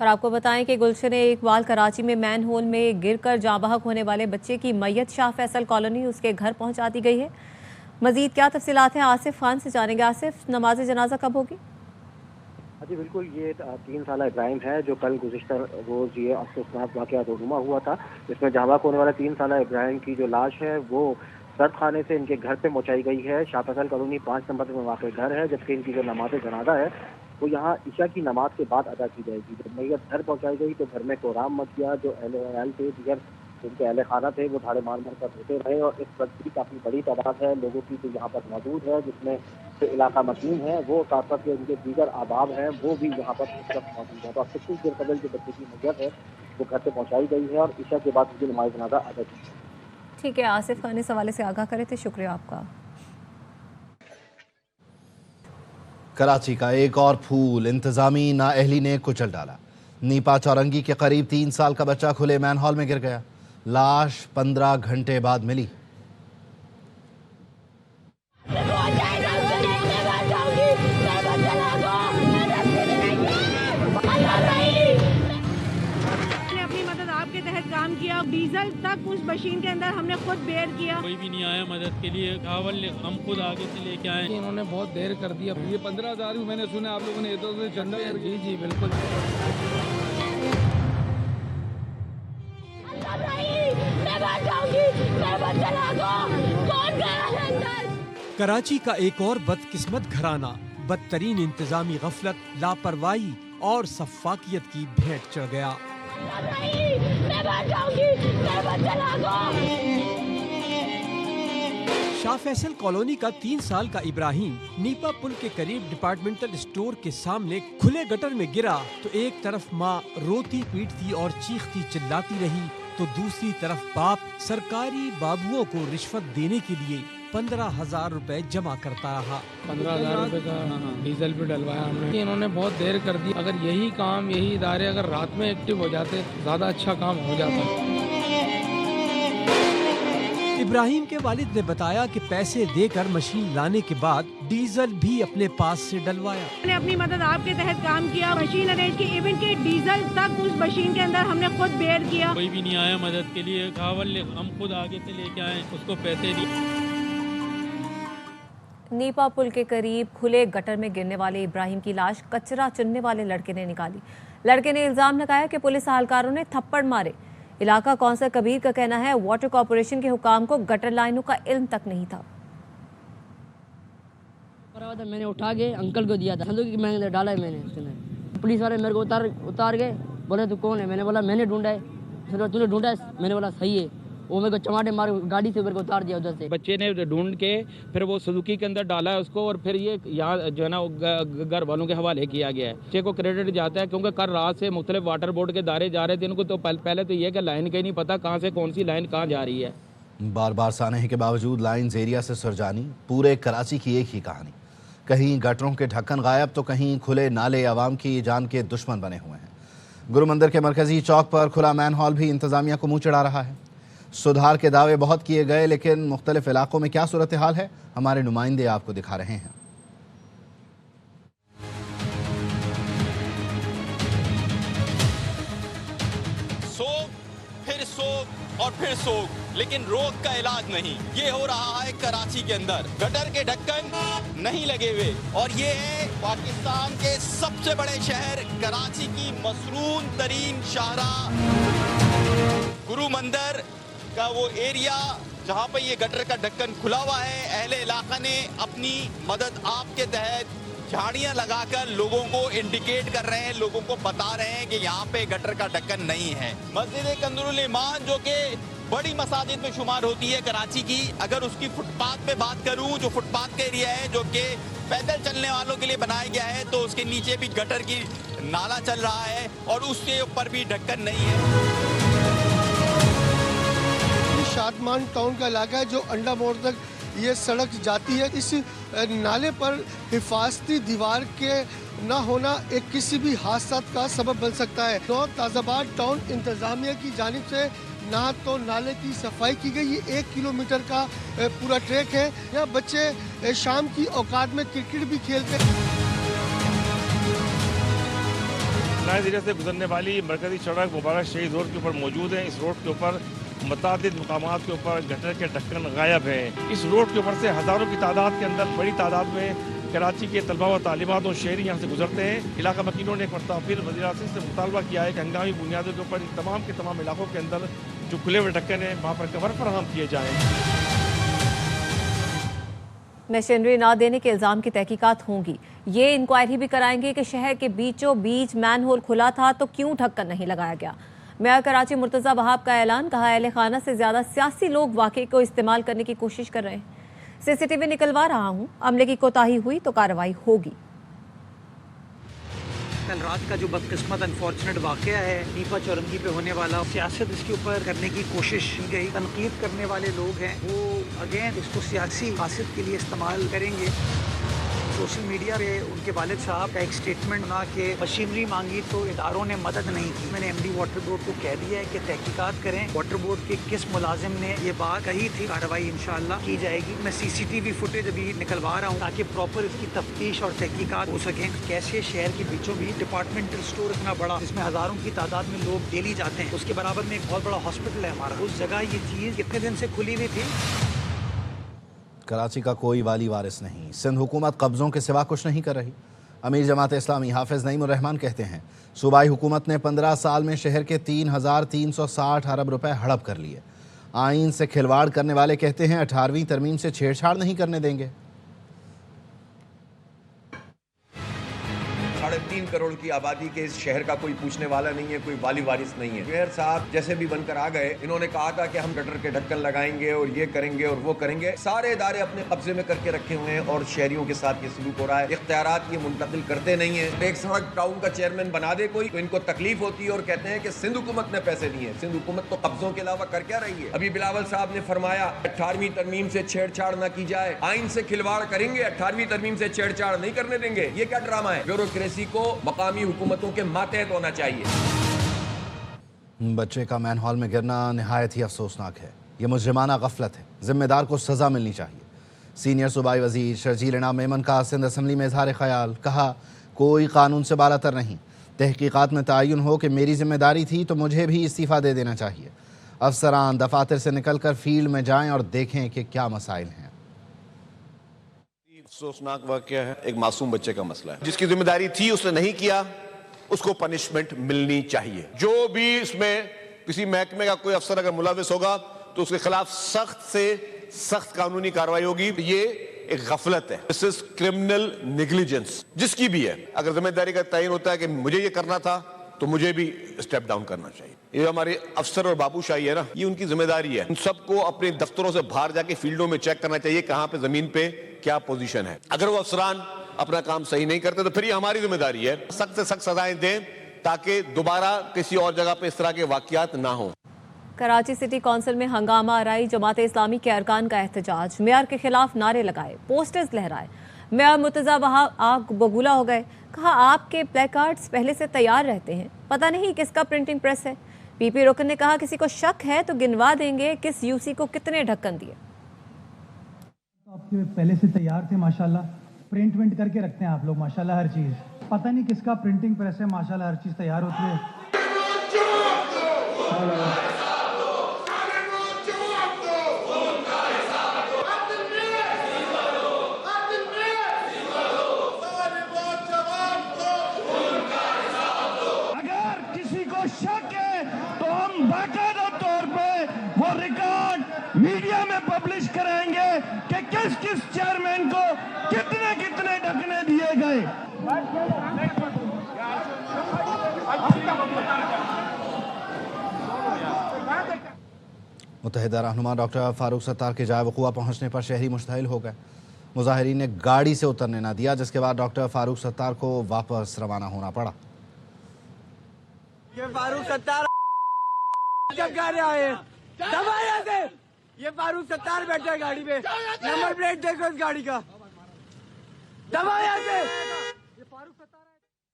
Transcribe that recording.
और आपको बताएं कि गुलशन इकबाल कराची में मैन होल में गिरकर जाँ बहक होने वाले बच्चे की मैयत शाह फैसल कॉलोनी उसके घर पहुंचा दी गई है। मजीद क्या तफसीलात हैं आसिफ खान से जानेंगे। आसिफ, नमाज जनाजा कब होगी? जी बिल्कुल, ये 3 साल इब्राहिम है जो कल गुज़िश्ता रोज़ ये अफसोसनाक वाक़या रूनुमा हुआ था। इसमें जाँ बहक होने वाले 3 साल इब्राहिम की जो लाश है वो सर्द खाने से इनके घर पे पहुंचाई गई है। शाह फैसल कॉलोनी 5 नंबर में वाक़ घर है, जबकि इनकी जो नमाज जनाजा है वो यहाँ इशा की नमाज के बाद अदा की जाएगी। जब मैयत घर पहुंचाई गई तो घर में कोहराम मच गया। जो अहल थे, दीगर जिनके अहल खाना थे, वो धाड़े मार कर रोते रहे। और इस वक्त भी काफ़ी बड़ी तादाद है लोगों की जो यहाँ पर मौजूद है, जिसमें जो इलाका मकीन है वो साथ साथ के उनके दीगर आबाब हैं वो भी यहाँ पर इस वक्त मौजूद है। तो अब कुछ देर कबल जो बच्चे की मैयत है वो घर से पहुँचाई गई है और इशा के बाद उनकी नमाज जनाजा अदा की। ठीक है, आसिफ खान इस हवाले से आगाह करे थे, शुक्रिया आपका। कराची का एक और फूल इंतजामी नाअहली ने कुचल डाला। नीपा चौरंगी के करीब 3 साल का बच्चा खुले मैन हॉल में गिर गया। लाश 15 घंटे बाद मिली। के तहत काम किया, डीजल तक उस मशीन के अंदर हमने खुद बेयर किया। कोई भी नहीं आया मदद के लिए, चावल हम खुद आगे से लेके आए। इन्होंने बहुत देर कर दिया। ये 15,000 मैंने सुना आप लोगों ने ये तो चंदा। जी जी बिल्कुल। कराची का एक और बदकिस्मत घराना बदतरीन इंतजामी गफलत, लापरवाही और सफाकियत की भेंट चढ़ गया। शाह फैसल कॉलोनी का 3 साल का इब्राहिम नीपा पुल के करीब डिपार्टमेंटल स्टोर के सामने खुले गटर में गिरा तो एक तरफ माँ रोती पीटती और चीखती चिल्लाती रही तो दूसरी तरफ बाप सरकारी बाबुओं को रिश्वत देने के लिए 15,000 रुपए जमा करता रहा। 15,000 रुपए का डीजल भी डलवाया हमने। इन्होंने बहुत देर कर दी। अगर यही काम, यही इदारे अगर रात में एक्टिव हो जाते ज्यादा अच्छा काम हो जाता। इब्राहिम के वालिद ने बताया कि पैसे देकर मशीन लाने के बाद डीजल भी अपने पास से डलवाया। मैंने अपनी मदद आपके तहत काम किया, मशीन अरेंज की, इवन की डीजल तक उस मशीन के अंदर हमने खुद बेयर किया। कोई भी नहीं आया मदद के लिए, चावल हम खुद आगे से लेके आए, उसको पैसे दिए। नीपा पुल के करीब खुले गटर में गिरने वाले इब्राहिम की लाश कचरा चुनने वाले लड़के ने निकाली। लड़के ने इल्जाम लगाया कि पुलिस एहलकारों ने थप्पड़ मारे। इलाका कौंसल कबीर का कहना है वाटर कॉर्पोरेशन के हुकाम को गटर लाइनों का इल्म तक नहीं था। मैंने उठा के अंकल को दिया था, मैंने डाला है मैंने। पुलिस वाले मेरे को उतार गए, बोले तू कौन है? मैंने बोला मैंने ढूंढा है। तूने ढूंढा है? मैंने बोला सही है। वो मेरे को चमाटे मार गाड़ी से मेरे को उतार दिया उधर से। बच्चे ने ढूंढ के फिर वो सुजुकी के अंदर डाला है उसको और फिर ये यहाँ जो है ना घर वालों के हवाले किया गया है। बच्चे को क्रेडिट जाता है क्योंकि कल रात से मुख्तलिफ वाटर बोर्ड के दायरे जा रहे थे। इनको तो पहले तो ये कि लाइन का ही नहीं पता कहाँ से कौन सी लाइन कहाँ जा रही है। बार बार सानहे के बावजूद लाइन्स एरिया से सुरजानी। पूरे कराची की एक ही कहानी। कहीं गटरों के ढक्कन गायब तो कहीं खुले नाले आवाम की जान के दुश्मन बने हुए हैं। गुरु मंदिर के मरकजी चौक पर खुला मैन हॉल भी इंतजामिया को मुँह चढ़ा रहा है। सुधार के दावे बहुत किए गए, लेकिन मुख्तलिफ इलाकों में क्या सूरत हाल है हमारे नुमाइंदे आपको दिखा रहे हैं। सोग, फिर सोग और फिर सोग, लेकिन रोग का इलाज नहीं। ये हो रहा है कराची के अंदर। गटर के ढक्कन नहीं लगे हुए और ये है पाकिस्तान के सबसे बड़े शहर कराची की मसरून तरीन शाहराह गुरु मंदिर का वो एरिया जहाँ पे ये गटर का ढक्कन खुला हुआ है। अहले इलाका ने अपनी मदद आपके तहत झाड़ियाँ लगाकर लोगों को इंडिकेट कर रहे हैं, लोगों को बता रहे हैं कि यहाँ पे गटर का ढक्कन नहीं है। मस्जिद कंदरुल ईमान जो कि बड़ी मसाजिद में शुमार होती है कराची की, अगर उसकी फुटपाथ पे बात करूँ, जो फुटपाथ का एरिया है जो कि पैदल चलने वालों के लिए बनाया गया है, तो उसके नीचे भी गटर की नाला चल रहा है और उसके ऊपर भी ढक्कन नहीं है। शादमान टाउन का इलाका है जो अंडा मोड़ तक ये सड़क जाती है। इस नाले पर हिफाजती दीवार के न होना एक किसी भी हादसा का सबब बन सकता है। नौ ताज़ाबाद टाउन इंतजामिया की जानिब से ना तो नाले की सफाई की गई। ये 1 किलोमीटर का पूरा ट्रैक है। यहाँ बच्चे शाम की औकात में क्रिकेट भी खेलते हैं। लाइन्स एरिया से गुजरने वाली मरकजी सड़क मुबारक शहीद रोड के ऊपर मौजूद है। इस रोड के ऊपर मुतादिद मकामात के ऊपर गटर के ढक्कन गायब हैं। इस रोड के ऊपर से हज़ारों की तादाद के अंदर बड़ी तादाद में कराची के तलबा व तालिबात और शहरी यहाँ से गुजरते हैं। इलाका मकीनों ने एक मरतबा फिर वज़ीर आज़म से मुतालबा किया है कि हंगामी बुनियादों के ऊपर इन तमाम के तमाम इलाकों के अंदर जो खुले हुए ढक्कन हैं वहाँ पर कवर फराहम किए जाएँ। मशीनरी ना देने के इल्ज़ाम की तहकीकात होंगी। ये इंक्वायरी भी कराएंगे कि शहर के बीचों बीच मैनहोल खुला था तो क्यों ढक्कन नहीं लगाया गया। मेयर कराची मुर्तज़ा वहाब का ऐलान, कहा अहले खाना से ज़्यादा सियासी लोग वाक़े को इस्तेमाल करने की कोशिश कर रहे हैं। सीसीटीवी निकलवा रहा हूँ, अमले की कोताही हुई तो कार्रवाई होगी। कल रात का जो बदकिस्मत अनफॉर्चुनेट वाक़या है नीपा चौरंगी पे होने वाला, सियासत इसके ऊपर करने की कोशिश की गई। तनकीद करने वाले लोग हैं वो अगेन इसको सियासी मकसद के लिए इस्तेमाल करेंगे। सोशल मीडिया पे उनके वालिद साहब का एक स्टेटमेंट बना के मशीनरी मांगी तो इदारों ने मदद नहीं की। मैंने एमडी वाटर बोर्ड को कह दिया है कि तहकीकात करें, वाटर बोर्ड के किस मुलाजिम ने ये बात कही थी, कार्रवाई इंशाअल्लाह की जाएगी। मैं सीसीटीवी फुटेज अभी निकलवा रहा हूँ ताकि प्रॉपर इसकी तफ्तीश और तहकीकात हो सकें। कैसे शहर के बीचों बीच डिपार्टमेंटल स्टोर इतना बड़ा जिसमें हज़ारों की तादाद में लोग डेली जाते हैं, उसके बराबर में एक बहुत बड़ा हॉस्पिटल है हमारा, उस जगह ये चीज़ कितने दिन से खुली हुई थी। कराची का कोई वाली वारिस नहीं, सिंध हुकूमत कब्ज़ों के सिवा कुछ नहीं कर रही। अमीर जमात इस्लामी हाफिज़ नईमुर रहमान कहते हैं सूबाई हुकूमत ने 15 साल में शहर के 3,360 अरब रुपए हड़प कर लिए। आइन से खिलवाड़ करने वाले कहते हैं 18वीं तरमीम से छेड़छाड़ नहीं करने देंगे। 3.5 करोड़ की आबादी के इस शहर का कोई पूछने वाला नहीं है, कोई वाली वारिस नहीं है। मेयर साहब जैसे भी बनकर आ गए, इन्होंने कहा था कि हम गटर के ढक्कन लगाएंगे और ये करेंगे और वो करेंगे। सारे इदारे अपने कब्जे में करके रखे हुए हैं और शहरियों के साथ ये सलूक हो रहा है। इख्तियारात ये मुंतकिल करते नहीं है। एक सड़क टाउन का चेयरमैन बना दे कोई तो इनको तकलीफ होती है और कहते हैं कि सिंध हुकूमत ने पैसे दिए। सिंध हुकूमत तो कब्जों के अलावा कर क्या रही है? अभी बिलावल साहब ने फरमाया 18वीं तरमीम से छेड़छाड़ न की जाए, आइन से खिलवाड़ करेंगे, 18वीं तरमीम से छेड़छाड़ नहीं करने देंगे। ये क्या ड्रामा है? ब्यूरोक्रेसी को मकामी हुकूमतों के मातहत होना चाहिए। बच्चे का मैनहॉल में गिरना निहायत ही अफसोसनाक है। यह मुजरिमाना गफलत है, जिम्मेदार को सजा मिलनी चाहिए। सीनियर सूबाई वजीर शर्जील इनाम मेमन का सिंध असम्बली में इजहार ख्याल, कहा कोई कानून से बालातर नहीं, तहकीकात में तयन हो कि मेरी जिम्मेदारी थी तो मुझे भी इस्तीफ़ा दे देना चाहिए। अफसरान दफातर से निकल कर फील्ड में जाएं और देखें कि क्या मसाइल हैं। अफसोसनाक वाक़या है, एक मासूम बच्चे का मसला है। जिसकी जिम्मेदारी थी उसने नहीं किया, उसको पनिशमेंट मिलनी चाहिए। जो भी इसमें किसी महकमे का कोई अफसर अगर मुलविस होगा तो उसके खिलाफ सख्त से सख्त कानूनी कार्रवाई होगी। ये एक गफलत है, दिस इज क्रिमिनल नेग्लिजेंस। जिसकी भी है, अगर जिम्मेदारी का तयन होता है कि मुझे ये करना था तो मुझे भी स्टेप डाउन करना चाहिए। ये हमारे अफसर और बाबूशाही है ना, ये उनकी जिम्मेदारी है। उन सबको अपने दफ्तरों से बाहर जाके फील्डों में चेक करना चाहिए कहां पे जमीन पे क्या पोजीशन है। अगर वो अफसरान अपना काम सही नहीं करते तो फिर ये हमारी जिम्मेदारी है सख्त से सख्त सजाएं दें ताकि दोबारा किसी और जगह पे इस तरह के वाकयात ना हो। कराची सिटी कौंसिल में हंगामा आराई, जमात इस्लामी के अरकान का एहतजाज, मेयर के खिलाफ नारे लगाए, पोस्टर्स लहराए। मेयर मुर्तज़ा वहाब आग बबूला हो गए, कहा आपके प्लेकार्ड्स पहले से तैयार रहते हैं, पता नहीं किसका प्रिंटिंग प्रेस है। पीपी रुकन ने कहा किसी को शक है तो गिनवा देंगे किस यूसी को कितने ढक्कन दिए। आपके पहले से तैयार थे माशाल्लाह, प्रिंट विंट करके रखते हैं आप लोग माशाल्लाह, हर चीज़ पता नहीं किसका प्रिंटिंग प्रेस है माशाल्लाह, हर चीज़ तैयार होती है। अगर किसी को शक है तो हम बाकायदा तौर पे वो रिकॉर्ड मीडिया में पब्लिश कराएंगे कि किस किस चेयरमैन को कितने कितने ढकने दिए गए। मुत्तहिदा रहनुमा डॉक्टर फारूक सत्तार के जाए वक़ुआ पहुँचने पर शहरी मुश्तइल हो गए। मुजाहिरीन ने गाड़ी से उतरने ना दिया, जिसके बाद डॉक्टर फारूक सत्तार को वापस रवाना होना पड़ा। ये फारूक सत्तार जब गाड़ी आए दबाया से, ये फारूक सत्तार बैठा है गाड़ी पे, नंबर प्लेट देखो इस गाड़ी का, दबाया से। ये फारूक सत्तार